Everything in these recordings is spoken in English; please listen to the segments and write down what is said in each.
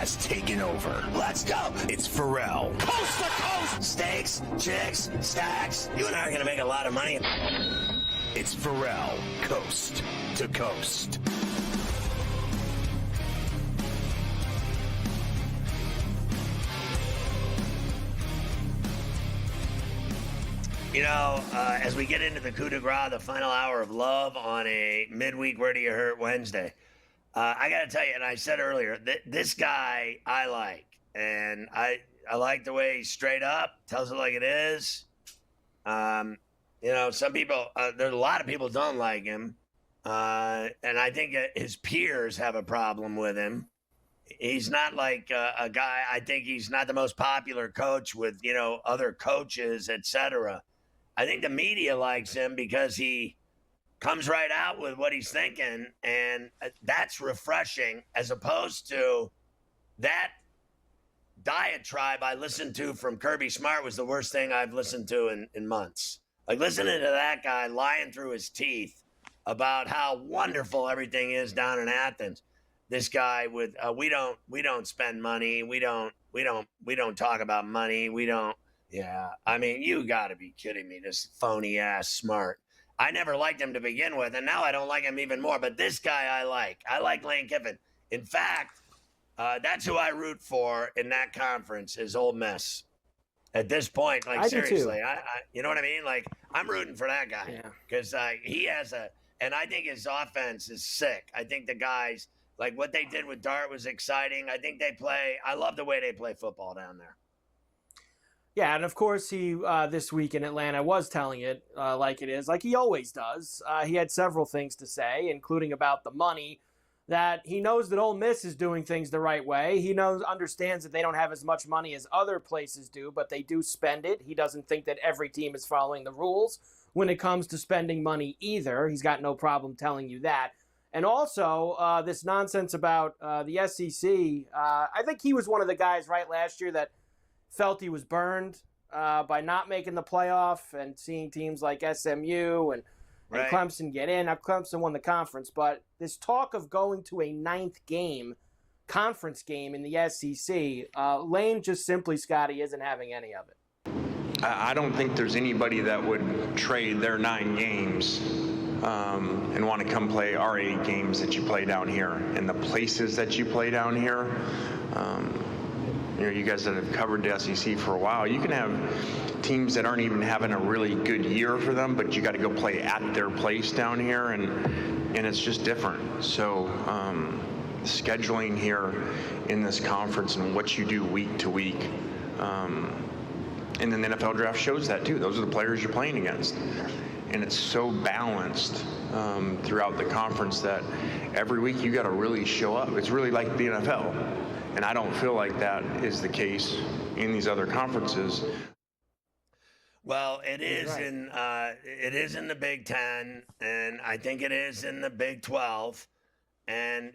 has taken over. Let's go. It's Ferrall. Coast to coast. Steaks, chicks, stacks. You and I are going to make a lot of money. It's Ferrall, coast to coast. You know, as we get into the coup de grace, the final hour of love on a midweek Where Do You Hurt Wednesday, I got to tell you, and I said earlier, this guy I like. And I like the way he's straight up, tells it like it is. You know, some people, there's a lot of people don't like him. And I think his peers have a problem with him. He's not like a guy, I think he's not the most popular coach with, you know, other coaches, etc. I think the media likes him because he comes right out with what he's thinking, and that's refreshing, as opposed to that diatribe I listened to from Kirby Smart was the worst thing I've listened to in months. Like, listening to that guy lying through his teeth about how wonderful everything is down in Athens. This guy with we don't spend money, we don't talk about money, we don't. Yeah, I mean, you got to be kidding me, this phony ass Smart. I never liked him to begin with, and now I don't like him even more. But this guy I like. I like Lane Kiffin. In fact, that's who I root for in that conference is Ole Miss. At this point, like, seriously, I you know what I mean? Like, I'm rooting for that guy because he has and I think his offense is sick. I think the guys, like what they did with Dart was exciting. I think I love the way they play football down there. Yeah, and of course he this week in Atlanta was telling it like it is, like he always does. He had several things to say, including about the money, that he knows that Ole Miss is doing things the right way. He understands that they don't have as much money as other places do, but they do spend it. He doesn't think that every team is following the rules when it comes to spending money either. He's got no problem telling you that. And also, this nonsense about the SEC, I think he was one of the guys right last year that felt he was burned by not making the playoff and seeing teams like SMU and Clemson get in. Now, Clemson won the conference, but this talk of going to a ninth conference game in the SEC, Lane just simply, Scotty, isn't having any of it. I don't think there's anybody that would trade their 9 games and want to come play our 8 games that you play down here and the places that you play down here. You know, you guys that have covered the SEC for a while, you can have teams that aren't even having a really good year for them, but you got to go play at their place down here, and it's just different. So scheduling here in this conference and what you do week to week, and then the NFL draft shows that too. Those are the players you're playing against. And it's so balanced throughout the conference that every week you got to really show up. It's really like the NFL. And I don't feel like that is the case in these other conferences. Well, it is in the Big Ten, and I think it is in the Big 12. And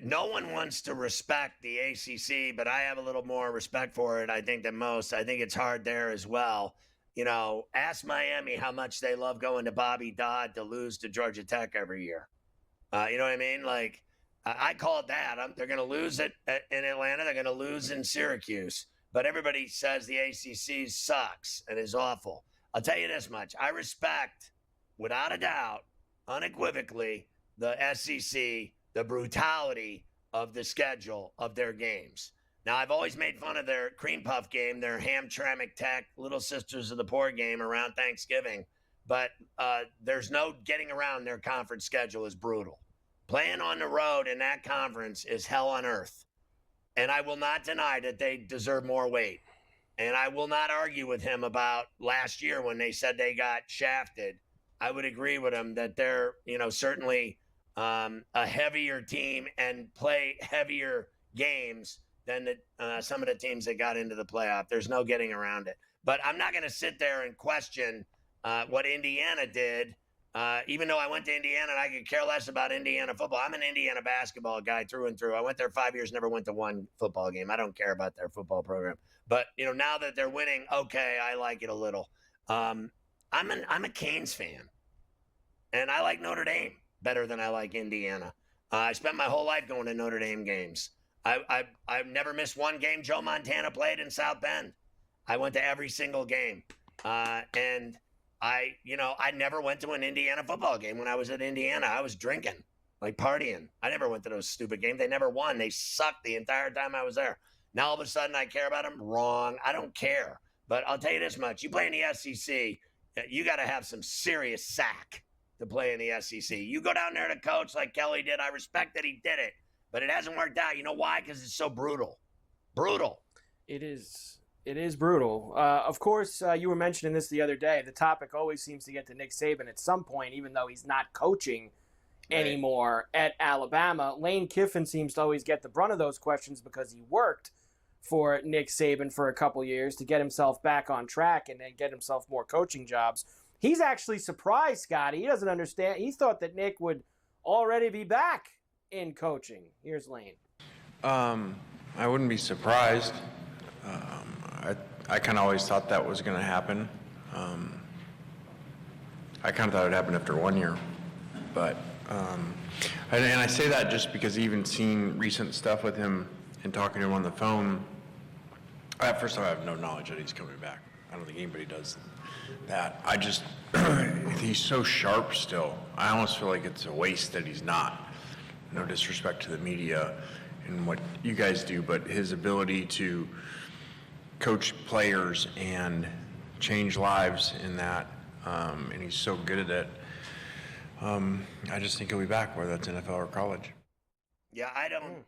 no one wants to respect the ACC, but I have a little more respect for it, I think, than most. I think it's hard there as well. You know, ask Miami how much they love going to Bobby Dodd to lose to Georgia Tech every year. You know what I mean? Like, I call it that. They're going to lose it in Atlanta. They're going to lose in Syracuse. But everybody says the ACC sucks and is awful. I'll tell you this much. I respect, without a doubt, unequivocally, the SEC, the brutality of the schedule of their games. Now, I've always made fun of their cream puff game, their Hamtramck Tech, Little Sisters of the Poor game around Thanksgiving. But there's no getting around their conference schedule is brutal. Playing on the road in that conference is hell on earth. And I will not deny that they deserve more weight. And I will not argue with him about last year when they said they got shafted. I would agree with him that they're, certainly a heavier team and play heavier games than some of the teams that got into the playoff. There's no getting around it. But I'm not going to sit there and question what Indiana did. Even though I went to Indiana and I could care less about Indiana football. I'm an Indiana basketball guy through and through. I went there 5 years, never went to one football game. I don't care about their football program. But, now that they're winning, okay, I like it a little. I'm a Canes fan. And I like Notre Dame better than I like Indiana. I spent my whole life going to Notre Dame games. I've never missed one game Joe Montana played in South Bend. I went to every single game. And I never went to an Indiana football game when I was at Indiana. I was drinking, like partying. I never went to those stupid games. They never won. They sucked the entire time I was there. Now all of a sudden I care about them? Wrong. I don't care. But I'll tell you this much. You play in the SEC, you got to have some serious sack to play in the SEC. You go down there to coach like Kelly did. I respect that he did it. But it hasn't worked out. You know why? Because it's so brutal. Brutal. It is brutal. Of course, you were mentioning this the other day. The topic always seems to get to Nick Saban at some point, even though he's not coaching anymore at Alabama. Lane Kiffin seems to always get the brunt of those questions because he worked for Nick Saban for a couple years to get himself back on track and then get himself more coaching jobs. He's actually surprised, Scotty. He doesn't understand. He thought that Nick would already be back in coaching. Here's Lane. I wouldn't be surprised. I kind of always thought that was going to happen. I kind of thought it would happen after 1 year. But, and I say that just because even seeing recent stuff with him and talking to him on the phone, at first I have no knowledge that he's coming back. I don't think anybody does that. He's so sharp still. I almost feel like it's a waste that he's not. No disrespect to the media and what you guys do, but his ability to coach players and change lives in that, and he's so good at it. I just think he'll be back, whether that's NFL or college. Yeah, I don't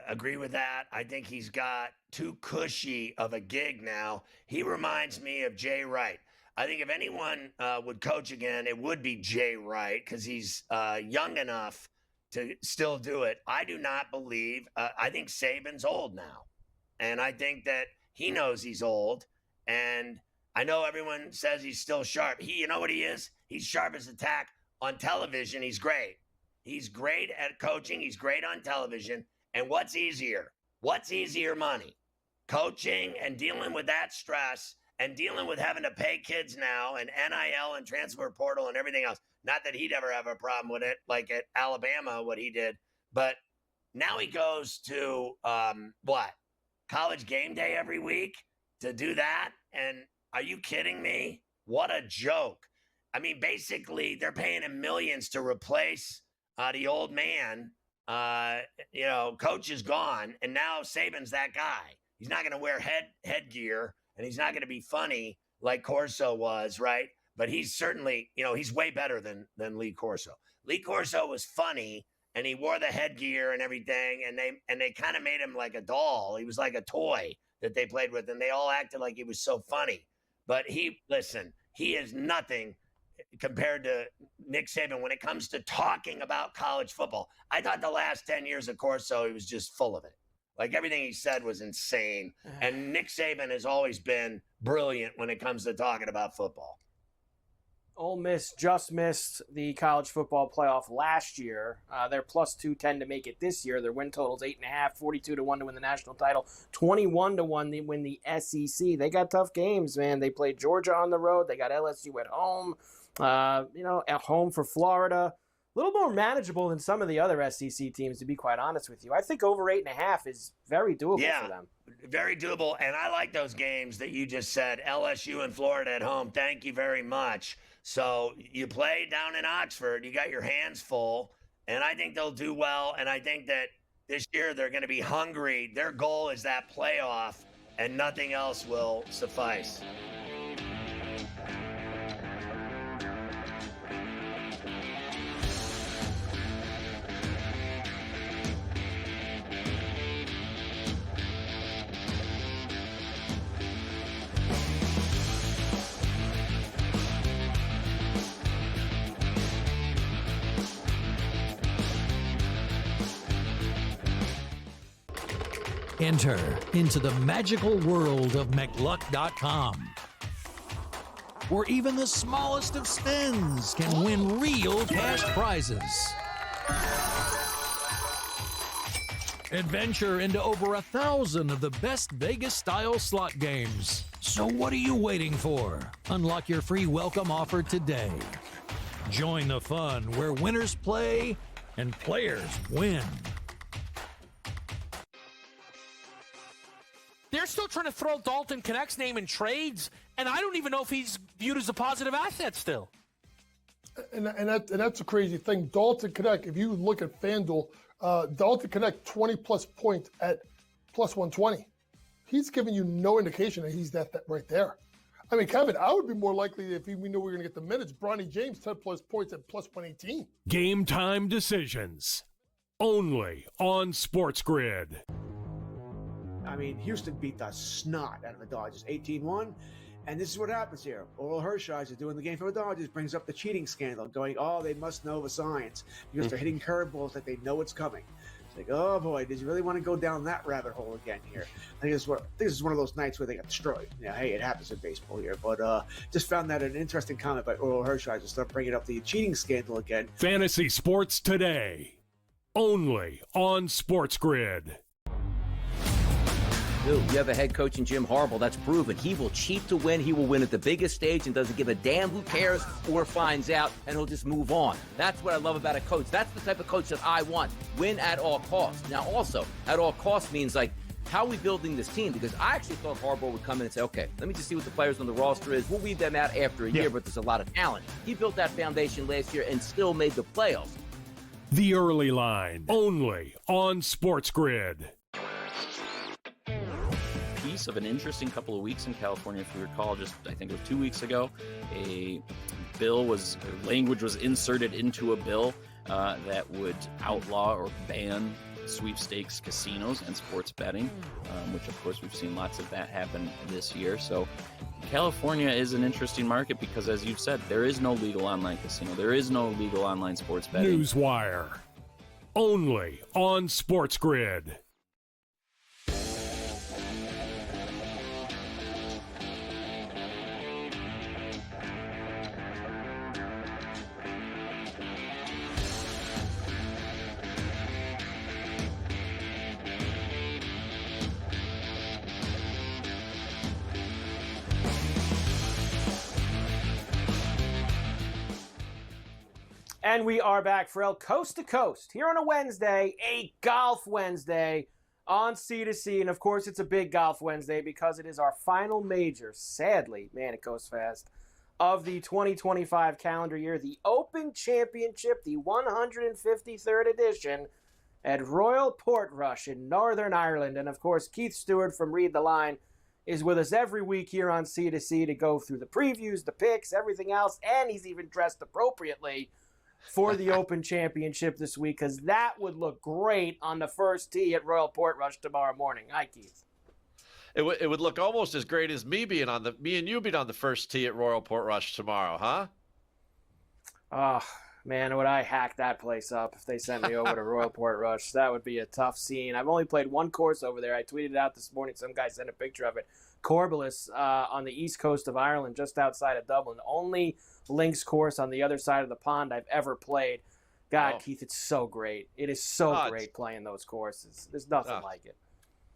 agree with that. I think he's got too cushy of a gig now. He reminds me of Jay Wright. I think if anyone would coach again, it would be Jay Wright because he's young enough to still do it. I do not believe, I think Saban's old now. And I think that he knows he's old. And I know everyone says he's still sharp. You know what he is? He's sharp as a tack. On television, he's great. He's great at coaching. He's great on television. And what's easier? What's easier money? Coaching and dealing with that stress and dealing with having to pay kids now and NIL and transfer portal and everything else. Not that he'd ever have a problem with it, like at Alabama, what he did. But now he goes to, College Game Day every week to do that? And are you kidding me? What a joke. I mean, basically, they're paying him millions to replace the old man. Coach is gone, and now Saban's that guy. He's not going to wear headgear, and he's not going to be funny like Corso was, right? But he's certainly, he's way better than Lee Corso. Lee Corso was funny, and he wore the headgear and everything, and they kind of made him like a doll. He was like a toy that they played with, and they all acted like he was so funny. But he is nothing compared to Nick Saban when it comes to talking about college football. I thought the last 10 years of Corso, he was just full of it. Like everything he said was insane. And Nick Saban has always been brilliant when it comes to talking about football. Ole Miss just missed the college football playoff last year. They're plus 210 to make it this year. Their win total's 8.5, 42 to 1 to win the national title, 21 to 1 to win the SEC. They got tough games, man. They played Georgia on the road. They got LSU at home. At home for Florida. A little more manageable than some of the other SEC teams, to be quite honest with you. I think over 8.5 is very doable for them. Very doable. And I like those games that you just said, LSU and Florida at home. Thank you very much. So you play down in Oxford, you got your hands full, and I think they'll do well. And I think that this year they're going to be hungry. Their goal is that playoff, and nothing else will suffice. Enter into the magical world of McLuck.com, where even the smallest of spins can win real cash prizes. Adventure into over 1,000 of the best Vegas-style slot games. So what are you waiting for? Unlock your free welcome offer today. Join the fun where winners play and players win. They're still trying to throw Dalton Knecht's name in trades, and I don't even know if he's viewed as a positive asset still. And that's a crazy thing. Dalton Knecht, if you look at FanDuel, Dalton Knecht 20-plus points at plus 120. He's giving you no indication that he's that right there. I mean, Kevin, I would be more likely if we knew we were going to get the minutes. Bronny James, 10-plus points at plus 118. Game time decisions. Only on SportsGrid. I mean, Houston beat the snot out of the Dodgers, 18-1. And this is what happens here. Oral Hershiser doing the game for the Dodgers brings up the cheating scandal, going, oh, they must know the science because they're hitting curveballs like they know it's coming. It's like, oh boy, did you really want to go down that rabbit hole again here? I think this is one of those nights where they got destroyed. Yeah, hey, it happens in baseball here. But just found that an interesting comment by Oral Hershiser. Start bringing up the cheating scandal again. Fantasy Sports Today. Only on SportsGrid. You have a head coach in Jim Harbaugh that's proven he will cheat to win. He will win at the biggest stage and doesn't give a damn who cares or finds out, and he'll just move on. That's what I love about a coach. That's the type of coach that I want. Win at all costs. Now, also, at all costs means, like, how are we building this team? Because I actually thought Harbaugh would come in and say, okay, let me just see what the players on the roster is. We'll weed them out after a year, but there's a lot of talent. He built that foundation last year and still made the playoffs. The Early Line. Only on SportsGrid. Of an interesting couple of weeks in California. If you recall, just I think it was 2 weeks ago, language was inserted into a bill that would outlaw or ban sweepstakes casinos and sports betting, which of course we've seen lots of that happen this year. So California is an interesting market because, as you've said, there is no legal online casino. There is no legal online sports betting. Newswire. Only on SportsGrid. And we are back, Ferrall, coast to coast, here on a Wednesday, a golf Wednesday on C2C. And, of course, it's a big golf Wednesday because it is our final major, sadly, man, it goes fast, of the 2025 calendar year, the Open Championship, the 153rd edition at Royal Portrush in Northern Ireland. And, of course, Keith Stewart from Read the Line is with us every week here on C2C to go through the previews, the picks, everything else, and he's even dressed appropriately for the Open Championship this week, because that would look great on the first tee at Royal Portrush tomorrow morning. Hi, Keith. It would look almost as great as me and you being on the first tee at Royal Portrush tomorrow, huh? Oh, man, would I hack that place up if they sent me over to Royal Portrush. That would be a tough scene. I've only played one course over there. I tweeted it out this morning. Some guy sent a picture of it. Corbelis on the east coast of Ireland, just outside of Dublin. Only links course on the other side of the pond I've ever played. God, Keith, it's so great. It is so great playing those courses. There's nothing like it.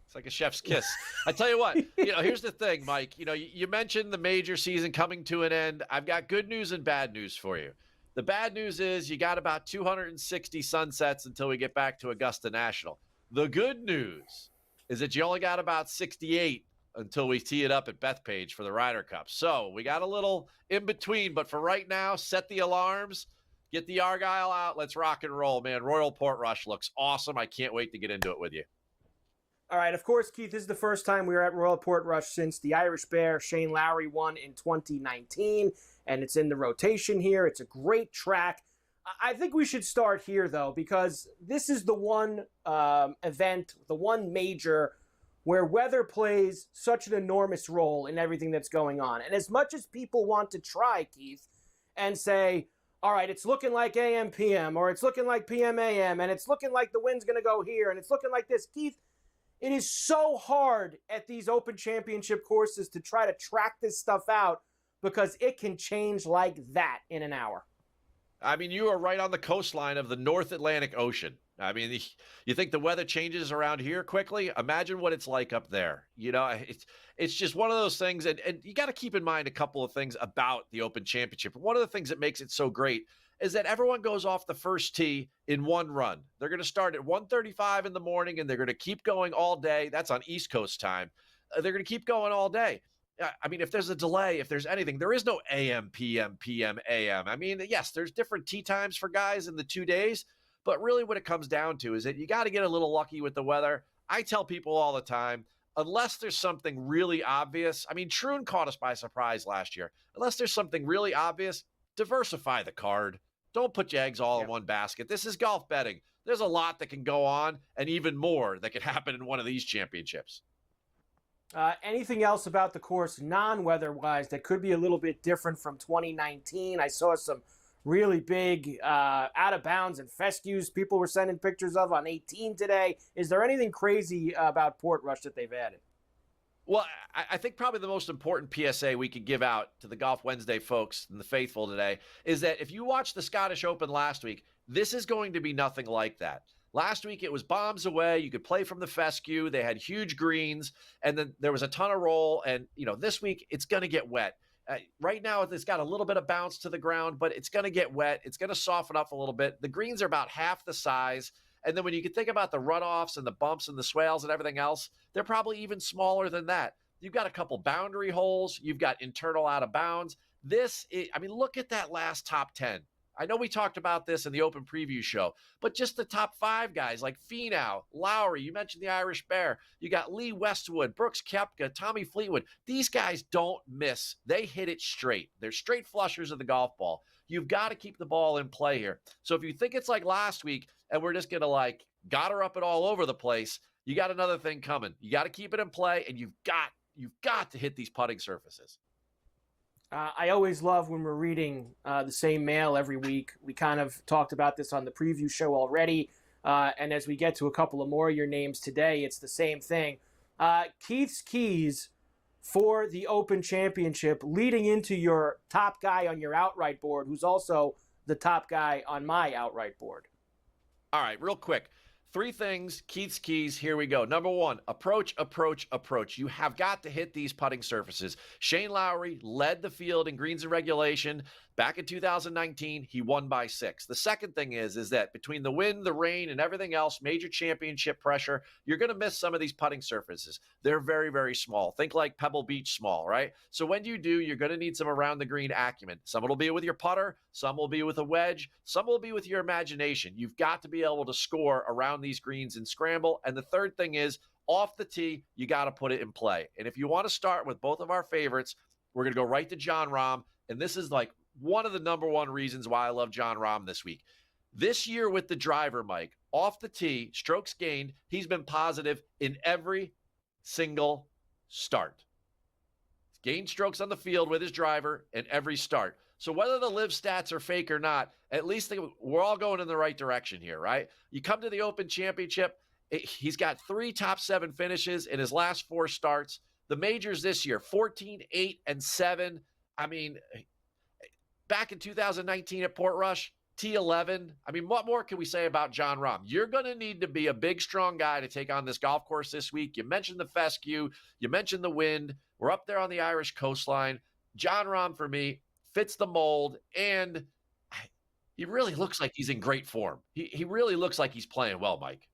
It's like a chef's kiss. I tell you what, here's the thing, Mike. You mentioned the major season coming to an end. I've got good news and bad news for you. The bad news is you got about 260 sunsets until we get back to Augusta National. The good news is that you only got about 68 until we tee it up at Bethpage for the Ryder Cup. So we got a little in between, but for right now, set the alarms, get the Argyle out. Let's rock and roll, man. Royal Portrush looks awesome. I can't wait to get into it with you. All right, of course, Keith, this is the first time we were at Royal Portrush since the Irish Bear Shane Lowry won in 2019, and it's in the rotation here. It's a great track. I think we should start here, though, because this is the one event, the one major where weather plays such an enormous role in everything that's going on. And as much as people want to try, Keith, and say, all right, it's looking like AM, PM, or it's looking like PM, AM, and it's looking like the wind's going to go here, and it's looking like this, Keith, it is so hard at these Open Championship courses to try to track this stuff out because it can change like that in an hour. I mean, you are right on the coastline of the North Atlantic Ocean. I mean, you think the weather changes around here quickly? Imagine what it's like up there. It's just one of those things. And you got to keep in mind a couple of things about the Open Championship. One of the things that makes it so great is that everyone goes off the first tee in one run. They're going to start at 1:35 in the morning, and they're going to keep going all day. That's on East Coast time. they're going to keep going all day. I mean, if there's a delay, if there's anything, there is no AM, PM, PM, AM. I mean, yes, there's different tee times for guys in the 2 days, but really what it comes down to is that you got to get a little lucky with the weather. I tell people all the time, unless there's something really obvious. I mean, Troon caught us by surprise last year. Unless there's something really obvious, diversify the card. Don't put your eggs all in one basket. This is golf betting. There's a lot that can go on and even more that could happen in one of these championships. Anything else about the course non-weather-wise that could be a little bit different from 2019? I saw some really big out-of-bounds and fescues people were sending pictures of on 18 today. Is there anything crazy about Portrush that they've added? Well, I think probably the most important PSA we could give out to the Golf Wednesday folks and the faithful today is that if you watched the Scottish Open last week, this is going to be nothing like that. Last week, it was bombs away. You could play from the fescue. They had huge greens, and then there was a ton of roll. And, this week, it's going to get wet. Right now, it's got a little bit of bounce to the ground, but it's going to get wet. It's going to soften up a little bit. The greens are about half the size. And then when you can think about the runoffs and the bumps and the swales and everything else, they're probably even smaller than that. You've got a couple boundary holes. You've got internal out of bounds. Look at that last top 10. I know we talked about this in the Open Preview show, but just the top 5 guys like Finau, Lowry, you mentioned the Irish Bear. You got Lee Westwood, Brooks Koepka, Tommy Fleetwood. These guys don't miss. They hit it straight. They're straight flushers of the golf ball. You've got to keep the ball in play here. So if you think it's like last week and we're just going to gotter up it all over the place, you got another thing coming. You got to keep it in play, and you've got to hit these putting surfaces. I always love when we're reading the same mail every week. We kind of talked about this on the preview show already. And as we get to a couple of more of your names today, it's the same thing. Keith's keys for the Open Championship leading into your top guy on your outright board, who's also the top guy on my outright board. All right, real quick. 3 things, Keith's keys, here we go. Number 1, approach, approach, approach. You have got to hit these putting surfaces. Shane Lowry led the field in greens and regulation. Back in 2019, he won by 6. The second thing is that between the wind, the rain, and everything else, major championship pressure, you're going to miss some of these putting surfaces. They're very, very small. Think like Pebble Beach small, right? So when you do, you're going to need some around the green acumen. Some will be with your putter, some will be with a wedge, some will be with your imagination. You've got to be able to score around these greens and scramble. And the third thing is, off the tee, you got to put it in play. And if you want to start with both of our favorites, we're going to go right to Jon Rahm. And this is one of the number 1 reasons why I love Jon Rahm this week. This year with the driver, Mike, off the tee, strokes gained, he's been positive in every single start. He's gained strokes on the field with his driver in every start. So whether the live stats are fake or not, at least we're all going in the right direction here, right? You come to the Open Championship, he's got 3 top 7 finishes in his last 4 starts. The majors this year, 14, 8, and 7. I mean, back in 2019 at Portrush, T11. I mean, what more can we say about Jon Rahm? You're going to need to be a big, strong guy to take on this golf course this week. You mentioned the fescue. You mentioned the wind. We're up there on the Irish coastline. Jon Rahm, for me, fits the mold, and he really looks like he's in great form. He really looks like he's playing well, Mike.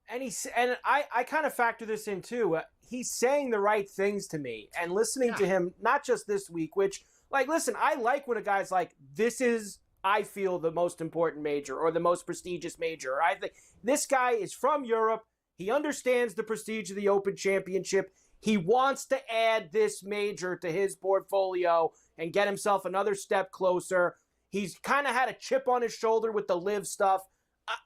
And I kind of factor this in, too. He's saying the right things to me, and listening to him, not just this week, which, listen, I like when a guy's like, this is, I feel, the most important major or the most prestigious major. I think this guy is from Europe. He understands the prestige of the Open Championship. He wants to add this major to his portfolio and get himself another step closer. He's kind of had a chip on his shoulder with the live stuff.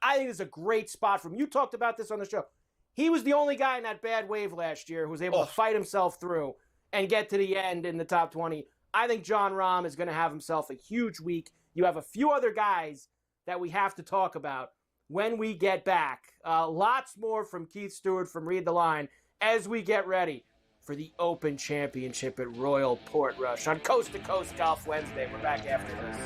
I think it's a great spot for him. You talked about this on the show. He was the only guy in that bad wave last year who was able to fight himself through and get to the end in the top 20. I think Jon Rahm is going to have himself a huge week. You have a few other guys that we have to talk about when we get back. Lots more from Keith Stewart from Read the Line as we get ready for the Open Championship at Royal Portrush on Coast to Coast Golf Wednesday. We're back after this.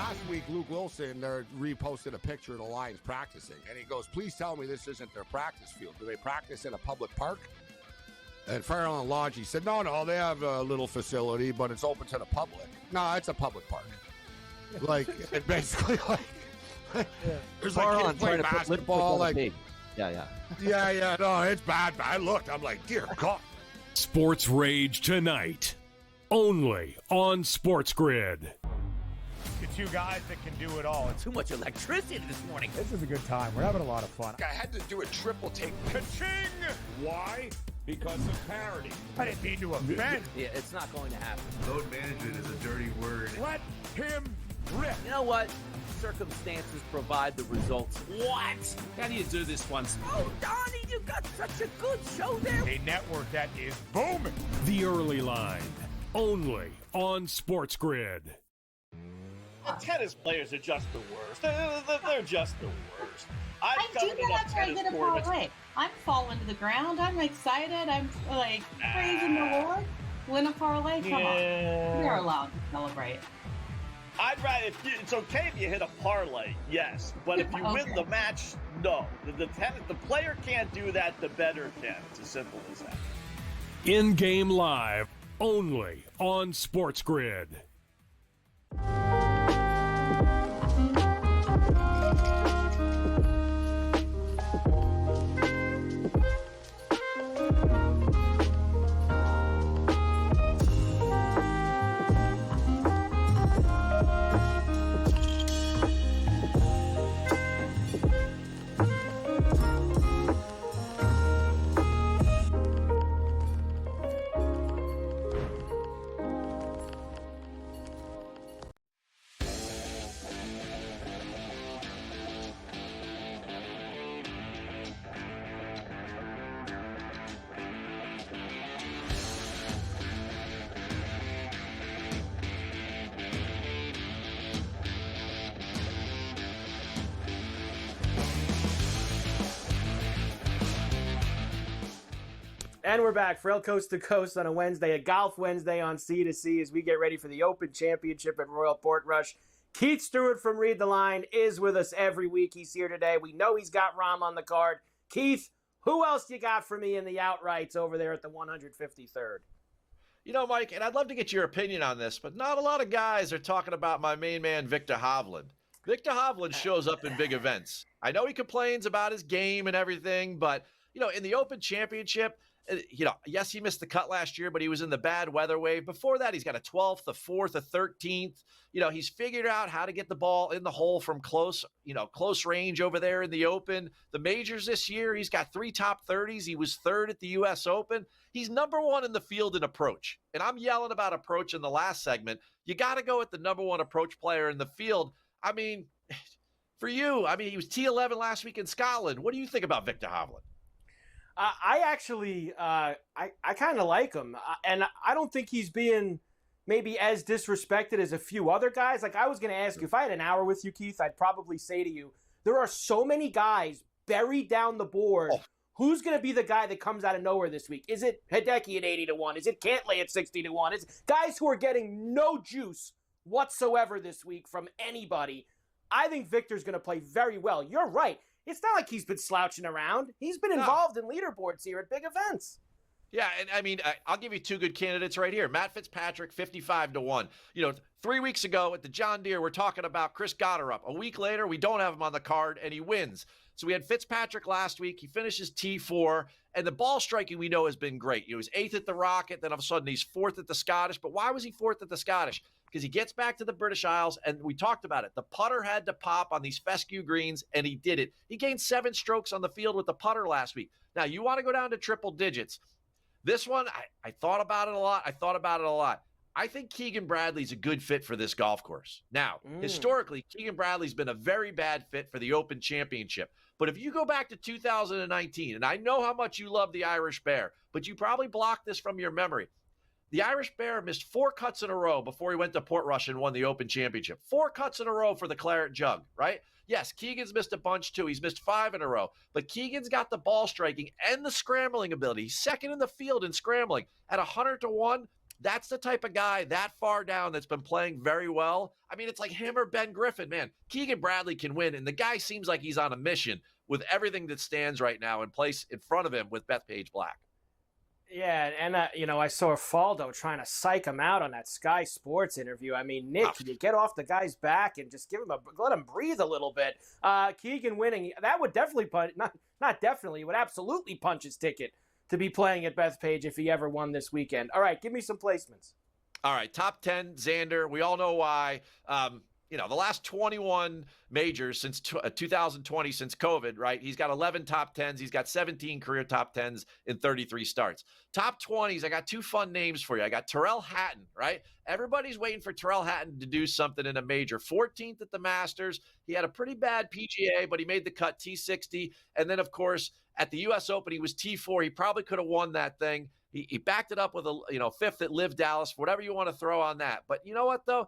last week, Luke Wilson reposted a picture of the Lions practicing, and he goes, "Please tell me this isn't their practice field. Do they practice in a public park?" And Ferrall and Lodge said, no, they have a little facility, but it's open to the public. No, it's a public park. Like, it basically, like, there's like kids playing basketball, like, yeah, no, it's bad. I looked, I'm like, dear God. Sports Rage tonight, only on SportsGrid. The two guys that can do it all. Too much electricity this morning. This is a good time. We're having a lot of fun. I had to do a triple take. Ka-ching! Why? Because of parity. I didn't mean to offend. Yeah, it's not going to happen. Load management is a dirty word. Let him rip. You know what? Circumstances provide the results. What? How do you do this once? Oh, Donnie, you got such a good show there. A network that is booming. The Early Line, only on SportsGrid. The tennis players are just the worst. They're just the worst. I do that after I get a parlay. I'm falling to the ground. I'm excited. I'm like praising the Lord. Win a parlay. Come on. You're allowed to celebrate. I'd rather, it's okay if you hit a parlay, yes. But if you win the match, no. The player can't do that. The bettor can. It's as simple as that. In-game live, only on SportsGrid. And we're back. Ferrall Coast to Coast on a Wednesday, a Golf Wednesday on C2C as we get ready for the Open Championship at Royal Portrush. Keith Stewart from Read the Line is with us every week. He's here today. We know he's got Rahm on the card. Keith, who else you got for me in the outrights over there at the 153rd? You know, Mike, and I'd love to get your opinion on this, but not a lot of guys are talking about my main man, Victor Hovland. Victor Hovland shows up in big events. I know he complains about his game and everything, but, you know, in the Open Championship, you know, yes, he missed the cut last year, but he was in the bad weather wave. Before that, he's got a 12th, a 4th, a 13th. You know, he's figured out how to get the ball in the hole from close range over there in the Open. The majors this year, he's got 3 top 30s. He was 3rd at the U.S. Open. He's number 1 in the field in approach. And I'm yelling about approach in the last segment. You got to go with the number 1 approach player in the field. I mean, for you, he was T11 last week in Scotland. What do you think about Victor Hovland? I actually, I kind of like him. And I don't think he's being maybe as disrespected as a few other guys. Like, I was going to ask you, if I had an hour with you, Keith, I'd probably say to you, there are so many guys buried down the board. Oh. Who's going to be the guy that comes out of nowhere this week? Is it Hideki at 80-1? Is it Cantlay at 60-1? It's guys who are getting no juice whatsoever this week from anybody. I think Victor's going to play very well. You're right. It's not like he's been slouching around. He's been involved in leaderboards here at big events. Yeah, and I'll give you 2 good candidates right here. Matt Fitzpatrick, 55-1. You know, 3 weeks ago at the John Deere, we're talking about Chris Gotterup. A week later, we don't have him on the card, and he wins. So we had Fitzpatrick last week. He finishes T4, and the ball striking we know has been great. He was 8th at the Rocket, then all of a sudden he's 4th at the Scottish. But why was he 4th at the Scottish? Because he gets back to the British Isles, and we talked about it. The putter had to pop on these fescue greens, and he did it. He gained 7 strokes on the field with the putter last week. Now, you want to go down to triple digits. This one, I thought about it a lot. I think Keegan Bradley's a good fit for this golf course. Now, historically, Keegan Bradley's been a very bad fit for the Open Championship. But if you go back to 2019, and I know how much you love the Irish Bear, but you probably blocked this from your memory. The Irish Bear missed 4 cuts in a row before he went to Portrush and won the Open Championship. 4 cuts in a row for the Claret Jug, right? Yes, Keegan's missed a bunch too. He's missed 5 in a row. But Keegan's got the ball striking and the scrambling ability. He's 2nd in the field in scrambling. At 100-1, That's the type of guy that far down that's been playing very well. I mean, it's like him or Ben Griffin, man. Keegan Bradley can win, and the guy seems like he's on a mission with everything that stands right now in place in front of him with Bethpage Black. Yeah, and I saw Faldo trying to psych him out on that Sky Sports interview. I mean, Nick, can you get off the guy's back and just let him breathe a little bit? Keegan winning, that would definitely punch, not definitely, would absolutely punch his ticket to be playing at Bethpage if he ever won this weekend. All right, give me some placements. All right, top 10, Xander. We all know why. The last 21 majors since 2020, since COVID, right? He's got 11 top 10s. He's got 17 career top 10s in 33 starts. Top 20s, I got two fun names for you. I got Tyrrell Hatton, right? Everybody's waiting for Tyrrell Hatton to do something in a major. 14th at the Masters. He had a pretty bad PGA, but he made the cut, T60. And then, of course, at the U.S. Open, he was T4. He probably could have won that thing. He backed it up with a fifth at Live Dallas, whatever you want to throw on that. But you know what, though?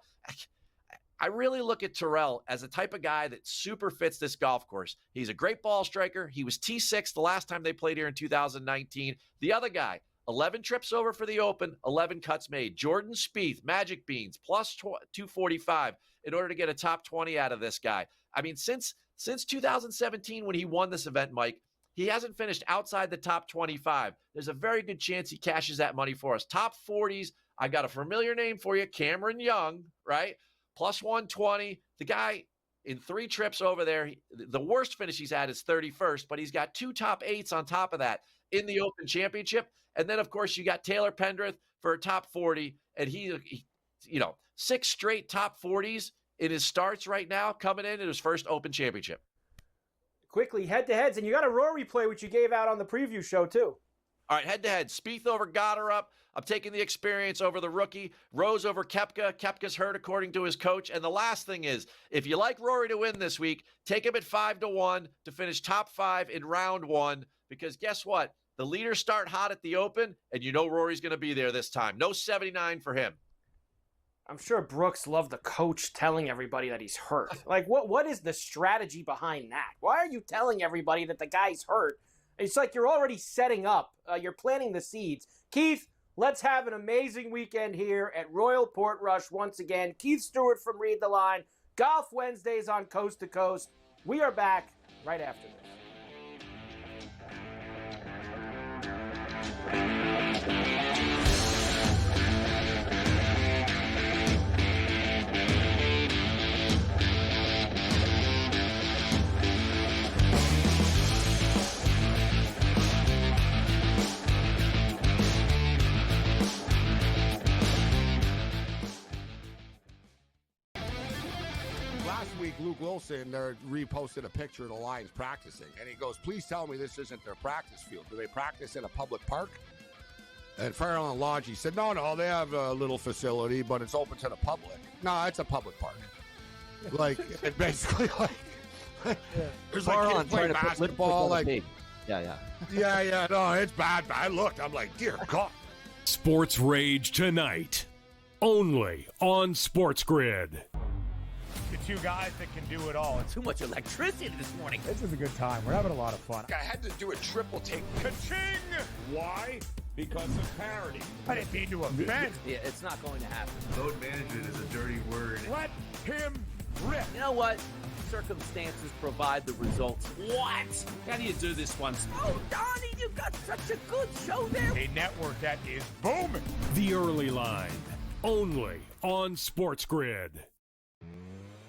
I really look at Tyrrell as a type of guy that super fits this golf course. He's a great ball striker. He was T6 the last time they played here in 2019. The other guy, 11 trips over for the Open, 11 cuts made. Jordan Spieth, Magic Beans, plus 245 in order to get a top 20 out of this guy. I mean, since 2017 when he won this event, Mike, he hasn't finished outside the top 25. There's a very good chance he cashes that money for us. Top 40s, I got a familiar name for you, Cameron Young, right? Plus 120. The guy in 3 trips over there, the worst finish he's had is 31st, but he's got 2 top 8s on top of that in the Open Championship. And then, of course, you got Taylor Pendrith for a top 40, and he 6 straight top 40s in his starts right now, coming in his first Open Championship. Quickly, head-to-heads, and you got a Rory play, which you gave out on the preview show, too. All right, head-to-head. Spieth over Goddard. I'm taking the experience over the rookie. Rose over Koepka. Koepka's hurt, according to his coach. And the last thing is, if you like Rory to win this week, take him at 5-1 to finish top 5 in round 1. Because guess what? The leaders start hot at the Open, and you know Rory's going to be there this time. No 79 for him. I'm sure Brooks loved the coach telling everybody that he's hurt. Like, what is the strategy behind that? Why are you telling everybody that the guy's hurt? It's like you're already setting up. You're planting the seeds. Keith, let's have an amazing weekend here at Royal Portrush once again. Keith Stewart from Read the Line. Golf Wednesdays on Coast to Coast. We are back right after this. Luke Wilson reposted a picture of the Lions practicing, and he goes, "Please tell me this isn't their practice field. Do they practice in a public park?" And Ferrall and Lodge said, no, they have a little facility, but it's open to the public. No, it's a public park. Like, it basically, like, there's like kids play basketball, like, yeah, no, it's bad. I looked, I'm like, dear God. Sports Rage tonight, only on SportsGrid. The two guys that can do it all. It's Too much electricity this morning. This is a good time. We're having a lot of fun. I had to do a triple take. Ka-ching! Why? Because of parity. I didn't mean to offend. Yeah, it's not going to happen. Load management is a dirty word. Let him rip. You know what? Circumstances provide the results. What? How do you do this one? Oh, Donnie, you got such a good show there. A network that is booming. The Early Line, only on SportsGrid.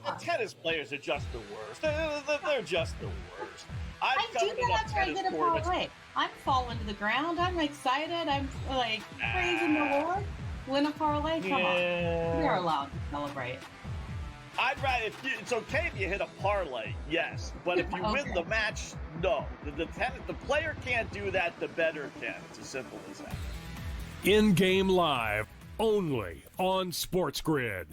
The tennis players are just the worst. They're just the worst. I do that after I get a parlay. I'm falling to the ground. I'm excited. I'm like praising the Lord. Win a parlay. Come on. We're allowed to celebrate. I'd rather. It's okay if you hit a parlay, yes, but if you win the match, no. The player can't do that. The bettor can. It's as simple as that. In-game live, only on SportsGrid.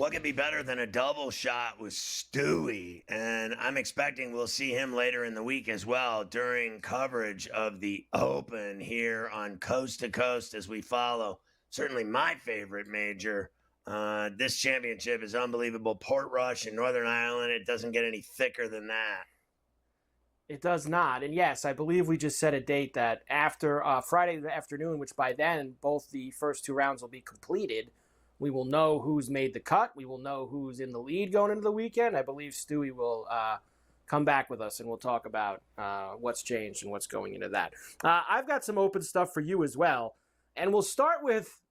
what could be better than a double shot with Stewie? And I'm expecting we'll see him later in the week as well during coverage of the Open here on Coast to Coast as we follow certainly my favorite major. This championship is unbelievable. Portrush in Northern Ireland, it doesn't get any thicker than that. It does not. And yes, I believe we just set a date that after Friday afternoon, which by then both the first 2 rounds will be completed, we will know who's made the cut. We will know who's in the lead going into the weekend. I believe Stewie will come back with us, and we'll talk about what's changed and what's going into that. I've got some Open stuff for you as well. And we'll start with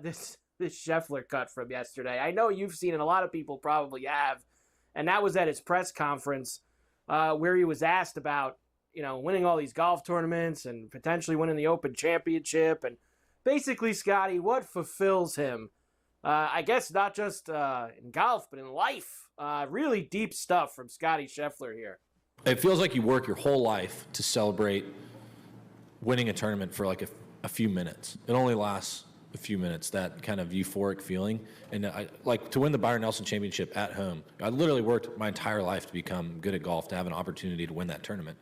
this Scheffler cut from yesterday. I know you've seen it. A lot of people probably have. And that was at his press conference where he was asked about, winning all these golf tournaments and potentially winning the Open Championship. And basically, Scotty, what fulfills him? I guess not just in golf, but in life. Really deep stuff from Scotty Scheffler here. It feels like you work your whole life to celebrate winning a tournament for like a few minutes. It only lasts a few minutes, that kind of euphoric feeling. And I like to win the Byron Nelson Championship at home. I literally worked my entire life to become good at golf, to have an opportunity to win that tournament.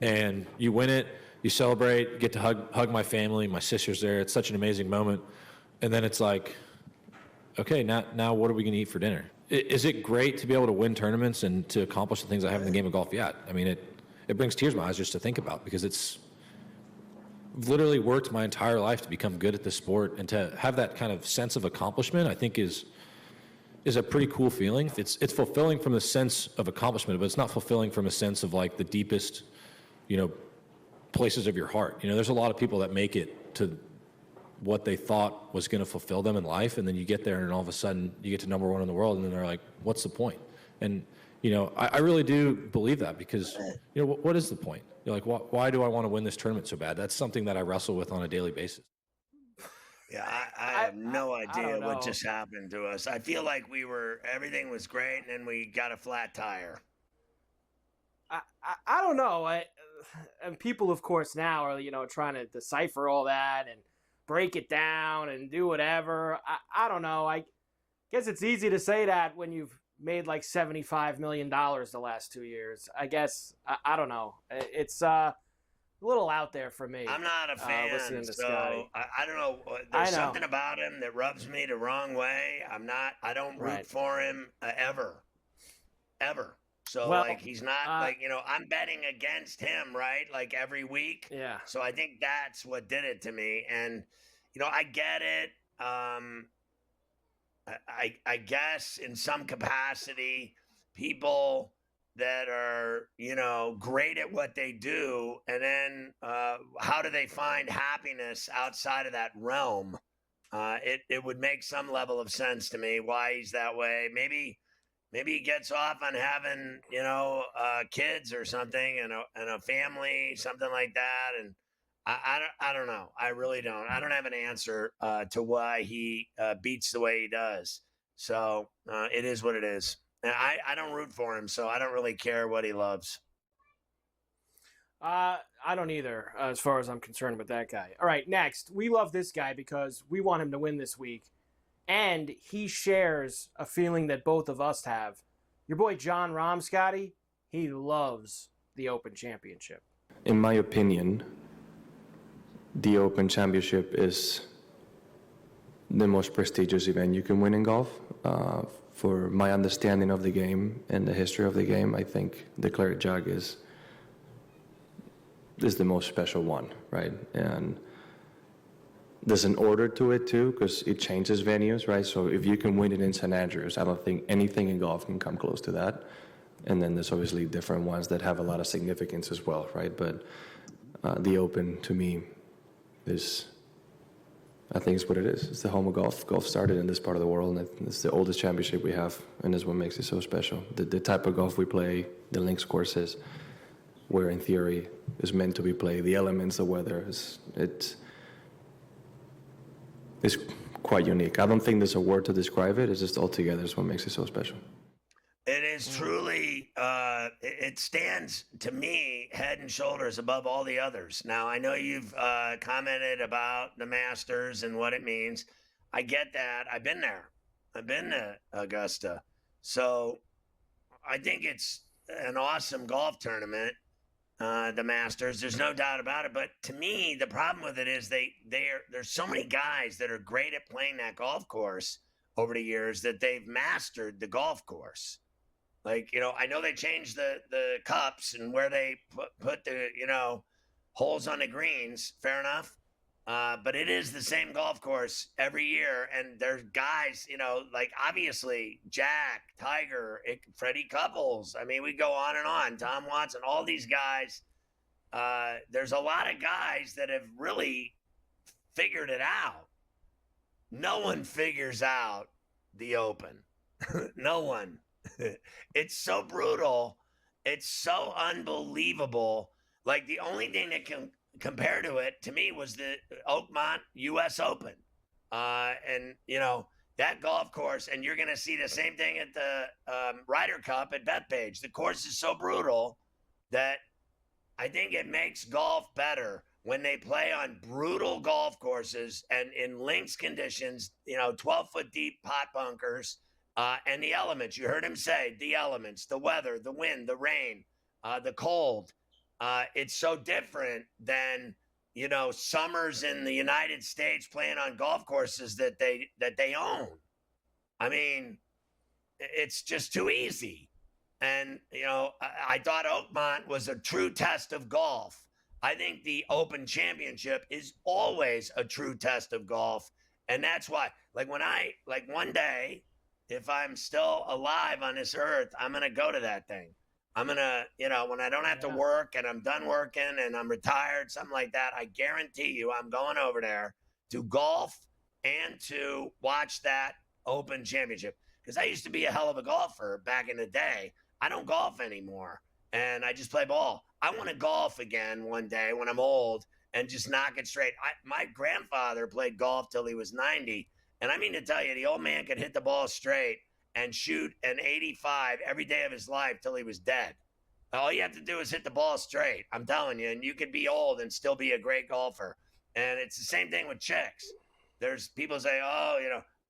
And you win it, you celebrate, get to hug my family, my sister's there. It's such an amazing moment. And then it's like, okay, now what are we going to eat for dinner? Is it great to be able to win tournaments and to accomplish the things I have in the game of golf? Yeah. I mean, it brings tears to my eyes just to think about, because it's literally worked my entire life to become good at this sport, and to have that kind of sense of accomplishment, I think is a pretty cool feeling. It's fulfilling from the sense of accomplishment, but it's not fulfilling from a sense of like the deepest, places of your heart. There's a lot of people that make it to what they thought was going to fulfill them in life, and then you get there and all of a sudden you get to number 1 in the world, and then they're like, what's the point? And I really do believe that, because what is the point? You're like, why do I want to win this tournament so bad? That's something that I wrestle with on a daily basis. Yeah, I have no idea what just happened to us. I feel like everything was great, and then we got a flat tire. I don't know. And people, of course, now are, trying to decipher all that and break it down and do whatever. I don't know. I guess it's easy to say that when you've made like $75 million the last 2 years. I guess, I don't know. It's a little out there for me. I'm not a fan, so I don't know. There's something about him that rubs me the wrong way. I don't root for him ever. So he's not I'm betting against him, right? Like every week. Yeah. So I think that's what did it to me. And, I get it. I guess in some capacity, people that are, great at what they do, and then how do they find happiness outside of that realm? It would make some level of sense to me why he's that way. Maybe he gets off on having, kids or something and a family, something like that. And I don't know. I really don't. I don't have an answer to why he beats the way he does. So it is what it is. And I don't root for him, so I don't really care what he loves. I don't either, as far as I'm concerned with that guy. All right, next. We love this guy because we want him to win this week. And he shares a feeling that both of us have. Your boy John Rahm, Scotty, he loves the Open Championship. In my opinion, the Open Championship is the most prestigious event you can win in golf. For my understanding of the game and the history of the game, I think the Claret Jug is the most special one, right? And there's an order to it too, because it changes venues, right? So if you can win it in St. Andrews, I don't think anything in golf can come close to that. And then there's obviously different ones that have a lot of significance as well, right? But the Open, to me, I think it's what it is. It's the home of golf. Golf started in this part of the world, and it's the oldest championship we have, and that's what makes it so special. The type of golf we play, the links courses, where in theory is meant to be played, the elements, the weather, it's quite unique. I don't think there's a word to describe it. It's just altogether is what makes it so special. It is truly, it stands to me head and shoulders above all the others. Now, I know you've commented about the Masters and what it means. I get that. I've been there. I've been to Augusta. So I think it's an awesome golf tournament, the Masters. There's no doubt about it. But to me, the problem with it is there's so many guys that are great at playing that golf course over the years that they've mastered the golf course. Like, I know they changed the cups and where they put the, holes on the greens. Fair enough. But it is the same golf course every year. And there's guys, like obviously Jack, Tiger, Freddie Couples. I mean, we go on and on. Tom Watson, all these guys. There's a lot of guys that have really figured it out. No one figures out the Open. No one. It's so brutal. It's so unbelievable. Like the only thing that can compare to it to me was the Oakmont U.S. Open. And, that golf course, and you're going to see the same thing at the Ryder Cup at Bethpage. The course is so brutal that I think it makes golf better when they play on brutal golf courses and in links conditions, 12-foot deep pot bunkers, and the elements. You heard him say the elements, the weather, the wind, the rain, the cold. It's so different than, summers in the United States playing on golf courses that they own. I mean, it's just too easy. And, I thought Oakmont was a true test of golf. I think the Open Championship is always a true test of golf. And that's why, one day, if I'm still alive on this earth, I'm going to go to that thing. I'm going to, when I don't have to work and I'm done working and I'm retired, something like that, I guarantee you I'm going over there to golf and to watch that Open Championship. Because I used to be a hell of a golfer back in the day. I don't golf anymore, and I just play ball. I want to golf again one day when I'm old and just knock it straight. My grandfather played golf till he was 90, and I mean to tell you, the old man could hit the ball straight and shoot an 85 every day of his life till he was dead. All you have to do is hit the ball straight, I'm telling you, and you could be old and still be a great golfer. And it's the same thing with chicks. There's people say,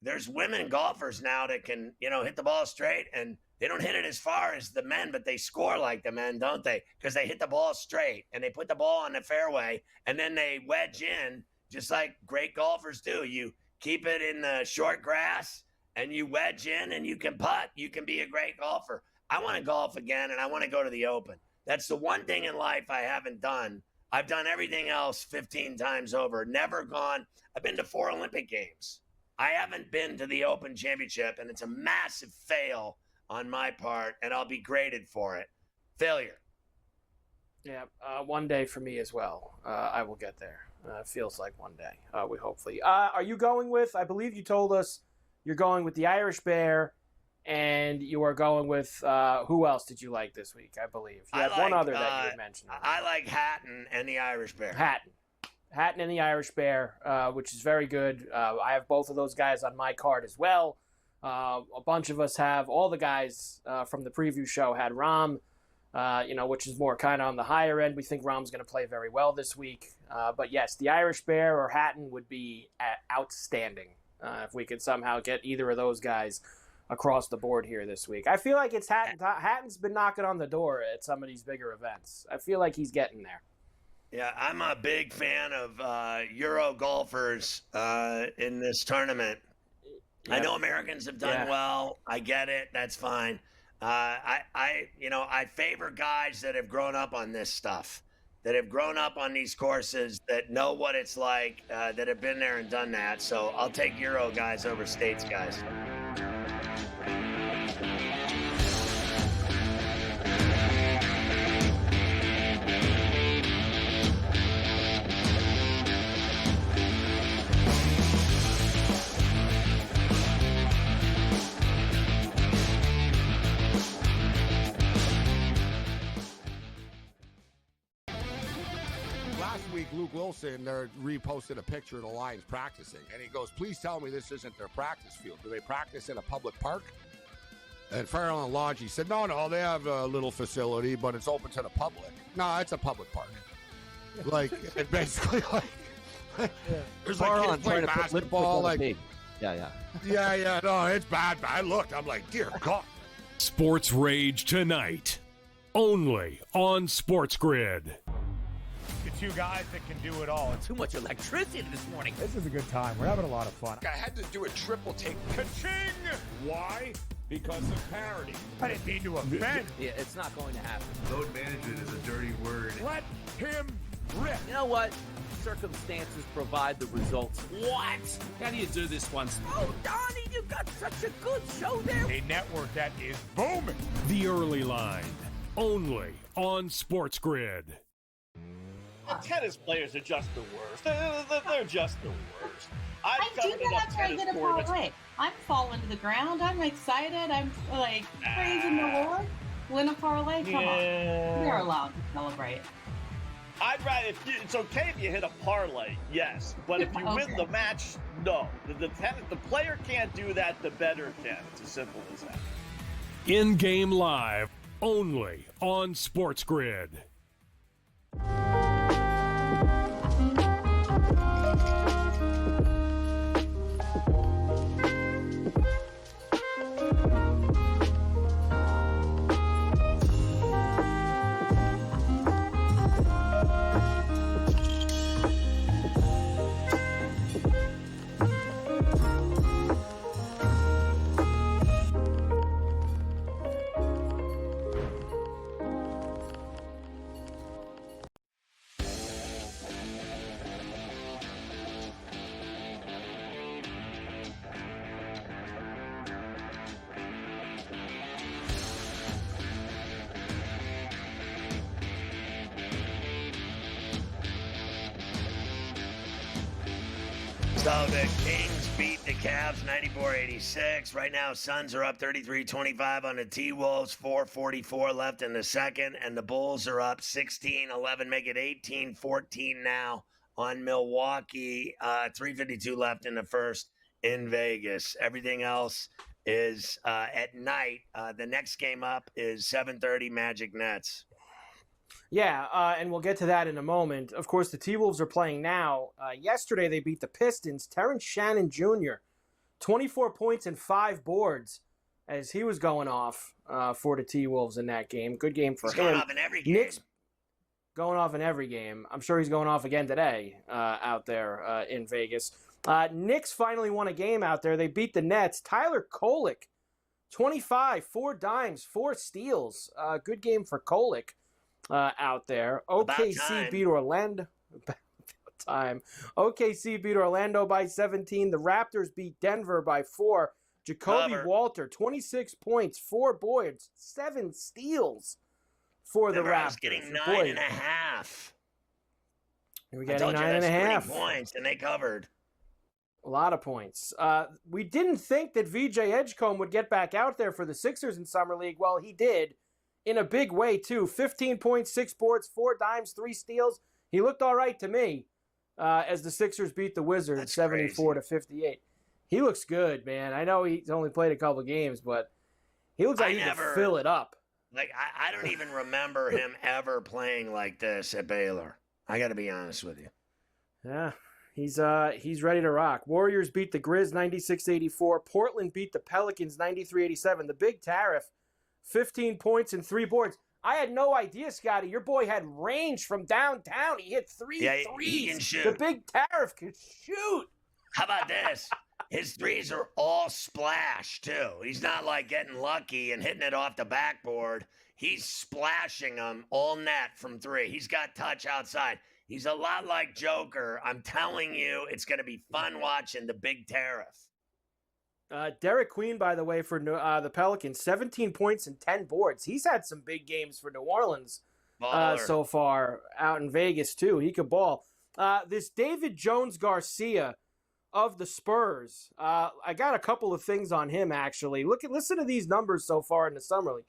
there's women golfers now that can, hit the ball straight, and they don't hit it as far as the men, but they score like the men, don't they? Because they hit the ball straight, and they put the ball on the fairway, and then they wedge in, just like great golfers do. You keep it in the short grass, and you wedge in, and you can putt. You can be a great golfer. I want to golf again, and I want to go to the Open. That's the one thing in life I haven't done. I've done everything else 15 times over. Never gone. I've been to 4 Olympic Games. I haven't been to the Open Championship, and it's a massive fail on my part, and I'll be graded for it. Failure. Yeah, one day for me as well. I will get there. Feels like one day. We hopefully. Are you going with? I believe you told us you're going with the Irish Bear, and you are going with who else did you like this week? I believe you had one other that you had mentioned. I like Hatton and the Irish Bear. Hatton and the Irish Bear, which is very good. I have both of those guys on my card as well. A bunch of us have. All the guys from the preview show had Rahm, which is more kind of on the higher end. We think Rahm's going to play very well this week. But yes, the Irish Bear or Hatton would be outstanding if we could somehow get either of those guys across the board here this week. I feel like it's Hatton. Hatton's been knocking on the door at some of these bigger events. I feel like he's getting there. Yeah, I'm a big fan of Euro golfers in this tournament. Yep. I know Americans have done well. I get it. That's fine. I favor guys that have grown up on this stuff, that have grown up on these courses, that know what it's like, that have been there and done that. So I'll take Euro guys over States guys. Luke Wilson there reposted a picture of the Lions practicing, and he goes, "Please tell me this isn't their practice field. Do they practice in a public park?" And Ferrall and Lodge said, "No, they have a little facility, but it's open to the public." No, it's a public park. Like, it basically, like, there's like kids playing basketball, like, Yeah, no, it's bad. I looked, I'm like, dear God. Sports Rage tonight, only on SportsGrid. The two guys that can do it all. Too much electricity this morning. This is a good time. We're having a lot of fun. I had to do a triple take. Ka-ching! Why? Because of parity. I didn't mean to offend. Yeah, it's not going to happen. Load management is a dirty word. Let him rip. You know what? Circumstances provide the results. What? How do you do this once? Oh, Donnie, you've got such a good show there. A network that is booming. The Early Line, only on SportsGrid. The tennis players are just the worst. They're just the worst. I do that after I get a parlay. I'm falling to the ground. I'm excited. I'm like praising the Lord. Win a parlay? Come on. We're allowed to celebrate. I'd rather, it's okay if you hit a parlay, yes. But if you win the match, no. The player can't do that, the bettor can. It's as simple as that. In-game live, only on SportsGrid. So the Kings beat the Cavs 94-86. Right now, Suns are up 33-25 on the T-Wolves, 4:44 left in the second, and the Bulls are up 16-11, make it 18-14 now on Milwaukee. 3:52 left in the first in Vegas. Everything else is at night. The next game up is 7:30 Magic Nets. Yeah, and we'll get to that in a moment. Of course, the T-Wolves are playing now. Yesterday, they beat the Pistons. Terrence Shannon Jr., 24 points and 5 boards as he was going off for the T-Wolves in that game. Good game for him. Going off in every game. Knicks going off in every game. I'm sure he's going off again today out there in Vegas. Knicks finally won a game out there. They beat the Nets. Tyler Kolek, 25, 4 dimes, 4 steals. Good game for Kolek. Out there. OKC beat Orlando. About time. OKC beat Orlando by 17. The Raptors beat Denver by 4. Jacoby Walter, 26 points, 4 boards, 7 steals for the Raptors. Getting 9.5. We're getting 9.5 points, and they covered. A lot of points. We didn't think that VJ Edgecombe would get back out there for the Sixers in Summer League. Well, he did. In a big way, too. 15 points, 6 boards, 4 dimes, 3 steals. He looked all right to me as the Sixers beat the Wizards 74-58. He looks good, man. I know he's only played a couple games, but he looks like he can fill it up. Like, I don't even remember him ever playing like this at Baylor. I got to be honest with you. Yeah, he's ready to rock. Warriors beat the Grizz 96-84. Portland beat the Pelicans 93-87. The Big Tariff, 15 points and 3 boards. I had no idea, Scotty. Your boy had range from downtown. He hit 3 threes. He can shoot. The Big Tariff can shoot. How about this? His threes are all splash, too. He's not like getting lucky and hitting it off the backboard. He's splashing them all net from 3. He's got touch outside. He's a lot like Joker. I'm telling you, it's going to be fun watching the Big Tariff. Derek Queen, by the way, for the Pelicans, 17 points and 10 boards. He's had some big games for New Orleans so far out in Vegas, too. He could ball. This David Jones-Garcia of the Spurs, I got a couple of things on him, actually. Listen to these numbers so far in the Summer League.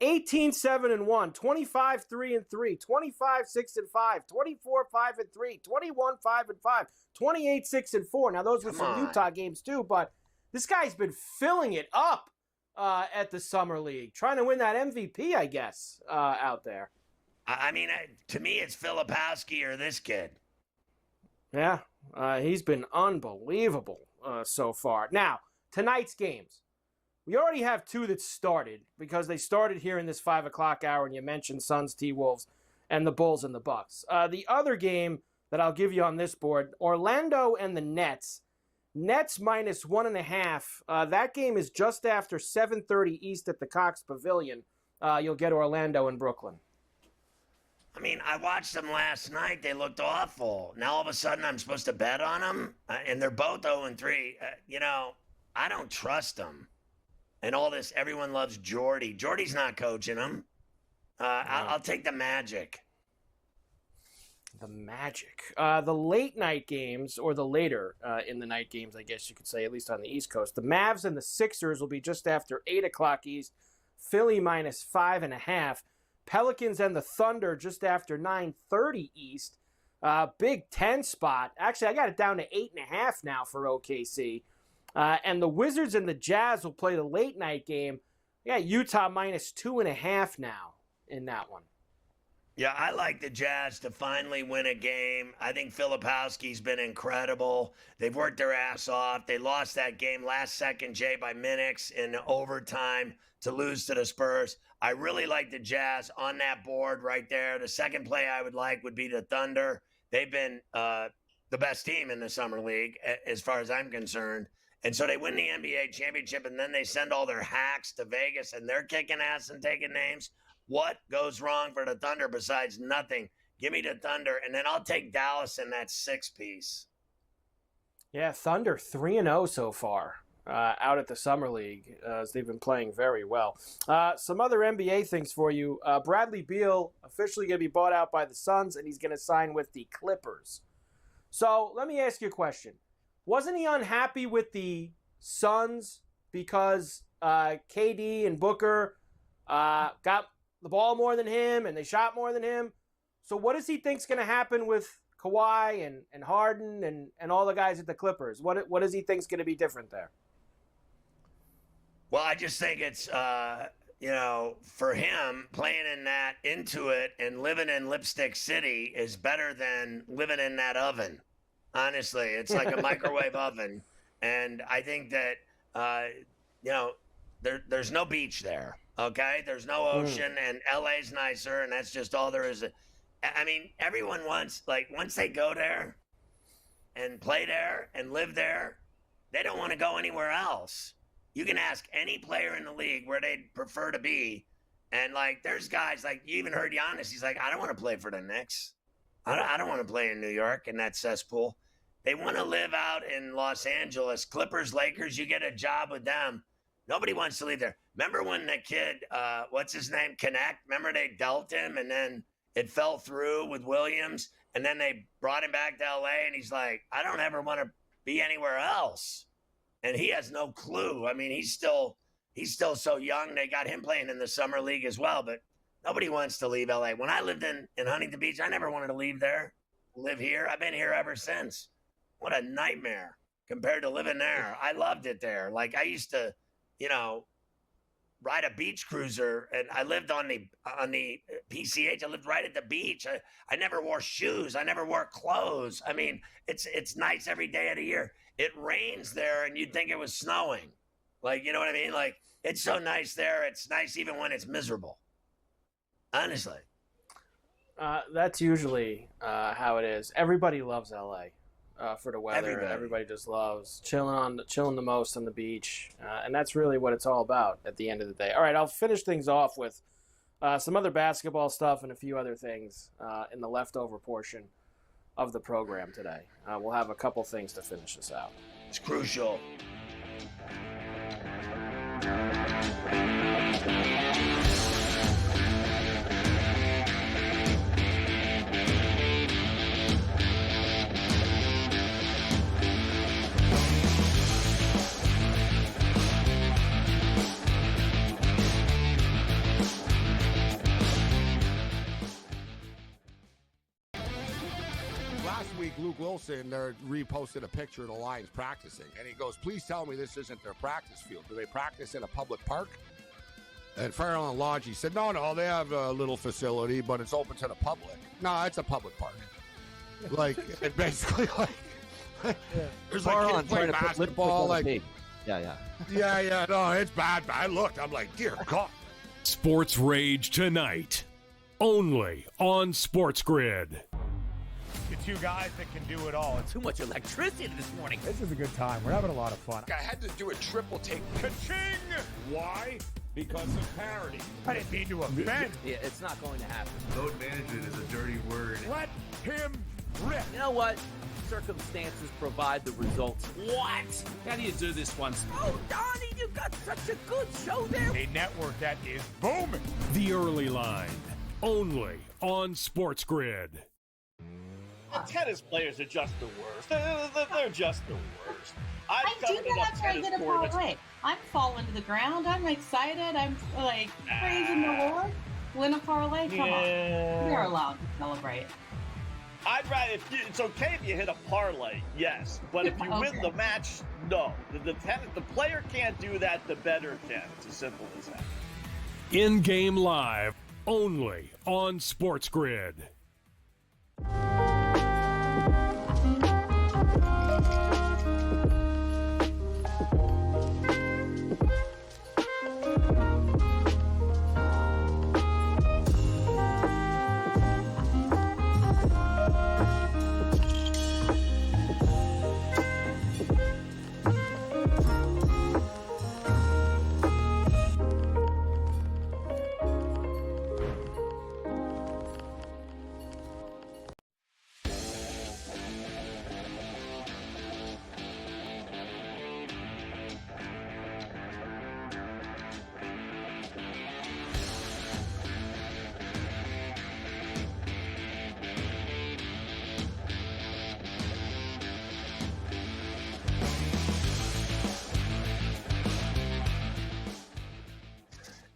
18-7-1, 25-3-3, 25-6-5, 24-5-3, 21-5-5, 28-6-4. Now, those were some Utah games, too, but this guy's been filling it up at the Summer League, trying to win that MVP, I guess, out there. I mean, to me, it's Filipowski or this kid. Yeah, he's been unbelievable so far. Now, tonight's games. We already have two that started because they started here in this 5 o'clock hour, and you mentioned Suns, T-Wolves, and the Bulls and the Bucks. The other game that I'll give you on this board, Orlando and the Nets. Nets minus 1.5. That game is just after 7:30 East at the Cox Pavilion. You'll get Orlando and Brooklyn. I mean, I watched them last night. They looked awful. Now all of a sudden I'm supposed to bet on them? And they're both 0-3. I don't trust them. And all this, everyone loves Jordy. Jordy's not coaching them. I'll take the Magic. The Magic. The late night games, or the later in the night games, I guess you could say, at least on the East Coast. The Mavs and the Sixers will be just after 8 o'clock East. Philly minus 5.5. Pelicans and the Thunder just after 9:30 East. Big 10 spot. Actually, I got it down to 8.5 now for OKC. And the Wizards and the Jazz will play the late night game. Yeah, Utah minus 2.5 now in that one. Yeah, I like the Jazz to finally win a game. I think Filipowski's been incredible. They've worked their ass off. They lost that game last second, Jay, by minutes in overtime to lose to the Spurs. I really like the Jazz on that board right there. The second play I would like would be the Thunder. They've been the best team in the Summer League as far as I'm concerned. And so they win the NBA championship, and then they send all their hacks to Vegas, and they're kicking ass and taking names. What goes wrong for the Thunder besides nothing? Give me the Thunder, and then I'll take Dallas in that 6-piece. Yeah, Thunder 3-0 so far out at the Summer League as they've been playing very well. Some other NBA things for you. Bradley Beal officially going to be bought out by the Suns, and he's going to sign with the Clippers. So let me ask you a question. Wasn't he unhappy with the Suns because KD and Booker got the ball more than him and they shot more than him? So what does he think's going to happen with Kawhi and Harden and all the guys at the Clippers? What does he think's going to be different there? Well, I just think it's, for him, playing in that Intuit and living in Lipstick City is better than living in that oven. Honestly, it's like a microwave oven. And I think that, there's no beach there, okay? There's no ocean, and LA's nicer, and that's just all there is. I mean, everyone wants, once they go there and play there and live there, they don't want to go anywhere else. You can ask any player in the league where they'd prefer to be. And, there's guys, you even heard Giannis. He's like, I don't want to play for the Knicks. I don't want to play in New York in that cesspool. They want to live out in Los Angeles. Clippers, Lakers, you get a job with them. Nobody wants to leave there. Remember when the kid, what's his name, Connect? Remember they dealt him and then it fell through with Williams? And then they brought him back to L.A. and he's like, I don't ever want to be anywhere else. And he has no clue. I mean, he's still so young. They got him playing in the Summer League as well, but nobody wants to leave L.A. When I lived in Huntington Beach, I never wanted to leave there, live here. I've been here ever since. What a nightmare compared to living there. I loved it there. I used to, ride a beach cruiser, and I lived on the PCH. I lived right at the beach. I never wore shoes. I never wore clothes. I mean, it's nice every day of the year. It rains there, and you'd think it was snowing. You know what I mean? It's so nice there. It's nice even when it's miserable. Honestly. That's usually how it is. Everybody loves LA for the weather. Everybody just loves chilling the most on the beach, and that's really what it's all about at the end of the day. All right, I'll finish things off with some other basketball stuff and a few other things in the leftover portion of the program today. We'll have a couple things to finish this out. It's crucial. Luke Wilson reposted a picture of the Lions practicing, and he goes, please tell me this isn't their practice field. Do they practice in a public park? And Ferrall and Lodge said, no, they have a little facility, but it's open to the public. No, it's a public park. And basically, There's like kids play basketball, like yeah. Yeah, no, it's bad. I looked, I'm like, dear God. Sports Rage tonight, only on SportsGrid. The two guys that can do it all. Too much electricity this morning. This is a good time. We're having a lot of fun. I had to do a triple take. Ka-ching! Why? Because of parity. I didn't mean to offend. Yeah, it's not going to happen. Load management is a dirty word. Let him rip. You know what? Circumstances provide the results. What? How do you do this once? Oh, Donnie, you've got such a good show there. A network that is booming. The Early Line, only on SportsGrid. The tennis players are just the worst. They're just the worst. I do that after I get a parlay. I'm falling to the ground. I'm excited. I'm like praising the Lord. Win a parlay. Come on. They're allowed to celebrate. I'd rather. It's okay if you hit a parlay, yes, but if you win the match, no. The player can't do that. The bettor can. It's as simple as that. In-game live, only on SportsGrid.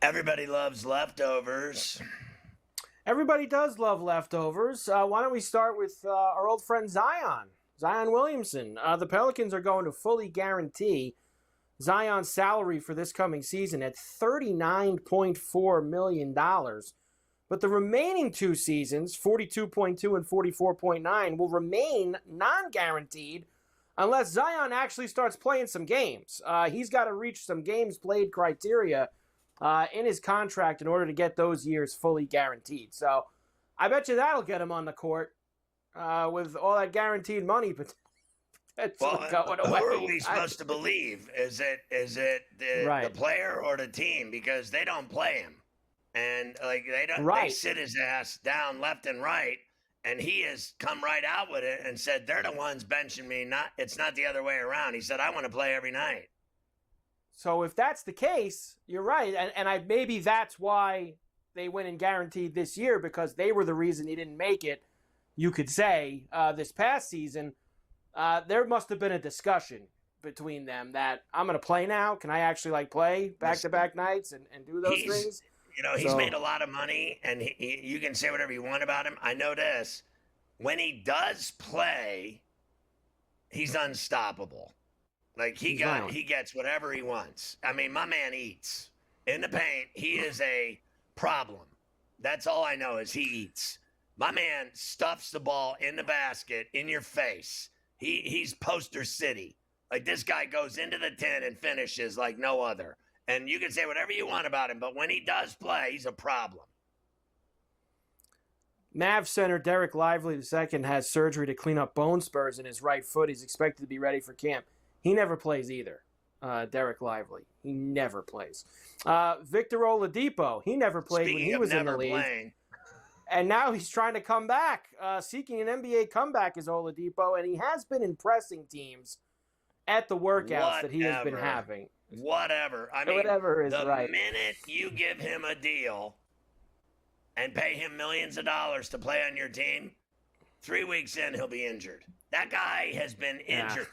Everybody loves leftovers. Everybody does love leftovers. Why don't we start with our old friend Zion Williamson. The Pelicans are going to fully guarantee Zion's salary for this coming season at $39.4 million. But the remaining two seasons, 42.2 and 44.9, will remain non-guaranteed unless Zion actually starts playing some games. He's got to reach some games played criteria in his contract in order to get those years fully guaranteed. So I bet you that'll get him on the court with all that guaranteed money potentially going away. Who are we supposed to believe? Is it the player or the team? Because they don't play him, and like they sit his ass down left and right, and he has come right out with it and said they're the ones benching me. It's not the other way around. He said I want to play every night. So if that's the case, you're right. And maybe that's why they went and guaranteed this year, because they were the reason he didn't make it, you could say, this past season. There must have been a discussion between them that I'm going to play now. Can I actually play back-to-back nights and do those things? He's made a lot of money, and you can say whatever you want about him. I know this. When he does play, he's unstoppable. He gets whatever he wants. I mean, my man eats. In the paint, he is a problem. That's all I know is he eats. My man stuffs the ball in the basket in your face. He's poster city. This guy goes into the 10 and finishes like no other. And you can say whatever you want about him, but when he does play, he's a problem. Mavs center Derek Lively II has surgery to clean up bone spurs in his right foot. He's expected to be ready for camp. He never plays either, Derek Lively. He never plays. Victor Oladipo, he never played when he was in the league. And now he's trying to come back, seeking an NBA comeback is Oladipo, and he has been impressing teams at the workouts that he has been having. Whatever. I mean, the minute you give him a deal and pay him millions of dollars to play on your team, 3 weeks in, he'll be injured. That guy has been injured.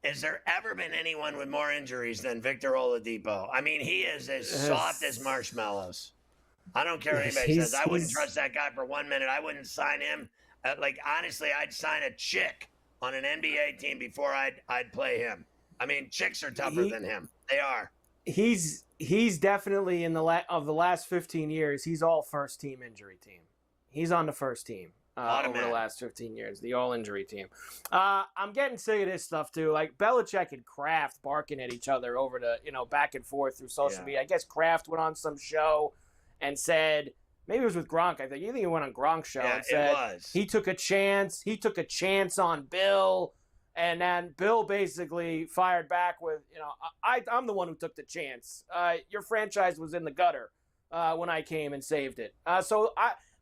Has there ever been anyone with more injuries than Victor Oladipo? I mean, he is as soft as marshmallows. I don't care what anybody says. I wouldn't trust that guy for 1 minute. I wouldn't sign him. Honestly, I'd sign a chick on an NBA team before I'd play him. I mean, chicks are tougher than him. They are. He's definitely of the last 15 years, he's all first team injury team. He's on the first team. over the last 15 years, the all-injury team. I'm getting sick of this stuff, too. Like, Belichick and Kraft barking at each other over the, back and forth through social media. I guess Kraft went on some show and said, maybe it was with Gronk, I think. You think he went on Gronk's show and said it was. He took a chance on Bill, and then Bill basically fired back with, I'm the one who took the chance. Your franchise was in the gutter when I came and saved it.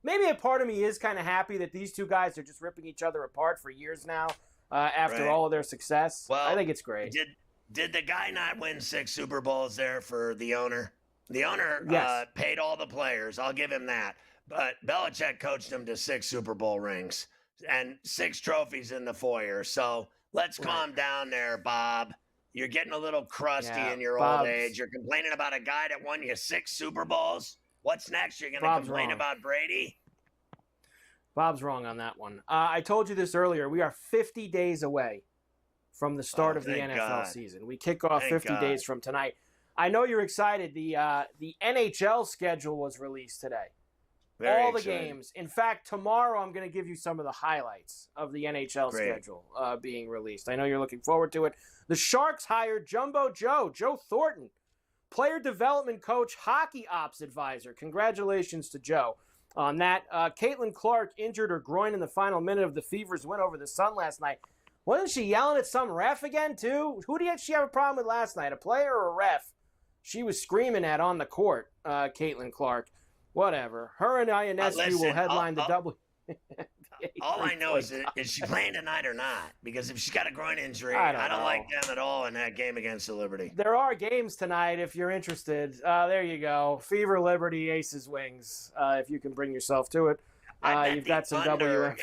Maybe a part of me is kind of happy that these two guys are just ripping each other apart for years now after all of their success. Well, I think it's great. Did the guy not win 6 Super Bowls there for the owner? The owner paid all the players. I'll give him that. But Belichick coached him to 6 Super Bowl rings and 6 trophies in the foyer. So let's calm down there, Bob. You're getting a little crusty in your old age. You're complaining about a guy that won you 6 Super Bowls? What's next? You're going to complain about Brady? Bob's wrong on that one. I told you this earlier. We are 50 days away from the start of the NFL season. We kick off 50 days from tonight. I know you're excited. The NHL schedule was released today. All the games. In fact, tomorrow I'm going to give you some of the highlights of the NHL schedule being released. I know you're looking forward to it. The Sharks hired Jumbo Joe Thornton, player development coach, hockey ops advisor. Congratulations to Joe on that. Caitlin Clark injured her groin in the final minute of the Fever's win over the Sun last night. Wasn't she yelling at some ref again, too? Who did she have a problem with last night, a player or a ref? She was screaming at on the court, Caitlin Clark. Whatever. Her and Ionescu will headline the double. All I know is she playing tonight or not? Because if she's got a groin injury, I don't like them at all in that game against the Liberty. There are games tonight if you're interested. There you go. Fever, Liberty, Aces, Wings. If you can bring yourself to it. You've got some under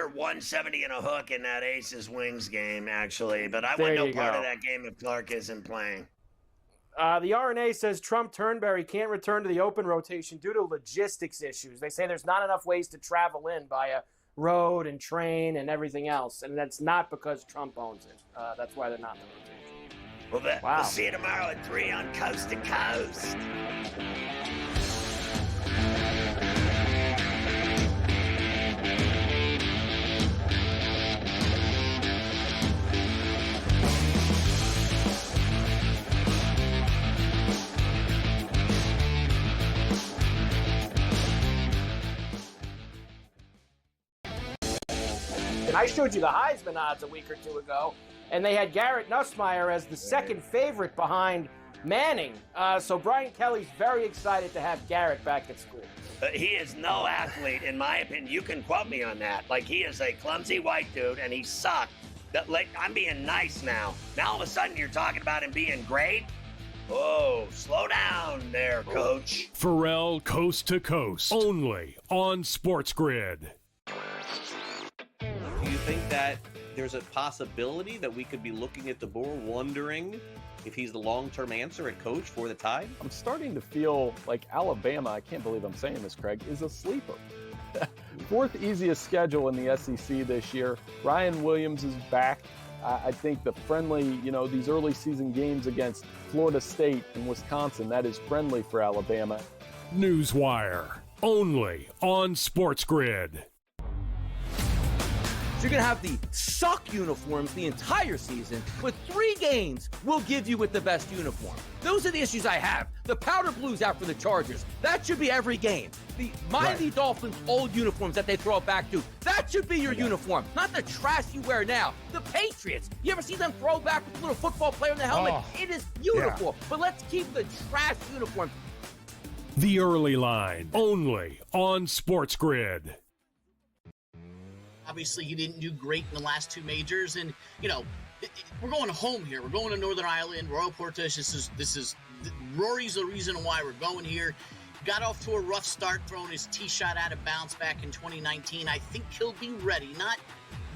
170 and a hook in that Aces Wings game, actually. But I wouldn't know part of that game if Clark isn't playing. The RNA says Trump Turnberry can't return to the open rotation due to logistics issues. They say there's not enough ways to travel in via road and train and everything else, and that's not because Trump owns it. That's why they're not in the rotation. We'll see you tomorrow at 3 on Coast to Coast. I showed you the Heisman odds a week or two ago, and they had Garrett Nussmeier as the second favorite behind Manning. So Brian Kelly's very excited to have Garrett back at school. He is no athlete, in my opinion. You can quote me on that. Like, he is a clumsy white dude, and he sucked. I'm being nice now. Now all of a sudden you're talking about him being great? Oh, slow down there, Coach. Ferrall Coast to Coast, only on SportsGrid. Do you think that there's a possibility that we could be looking at DeBoer wondering if he's the long-term answer at coach for the Tide? I'm starting to feel like Alabama, I can't believe I'm saying this, Craig, is a sleeper. 4th easiest schedule in the SEC this year. Ryan Williams is back. I think the friendly, these early season games against Florida State and Wisconsin, that is friendly for Alabama. Newswire, only on SportsGrid. You're going to have the suck uniforms the entire season, but 3 games will give you with the best uniform. Those are the issues I have. The powder blues out for the Chargers. That should be every game. The Miami Dolphins old uniforms that they throw it back to. That should be your uniform, not the trash you wear now. The Patriots. You ever see them throw back with a little football player in the helmet? It is beautiful. But let's keep the trash uniform. The Early Line, only on SportsGrid. Obviously, he didn't do great in the last 2 majors, and we're going home here. We're going to Northern Ireland, Royal Portage. This is Rory's the reason why we're going here. Got off to a rough start, throwing his tee shot out of bounds back in 2019. I think he'll be ready. Not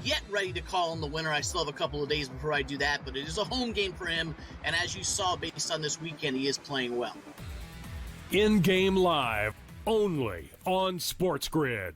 yet ready to call him the winner. I still have a couple of days before I do that, but it is a home game for him. And as you saw, based on this weekend, he is playing well. In-game live, only on SportsGrid.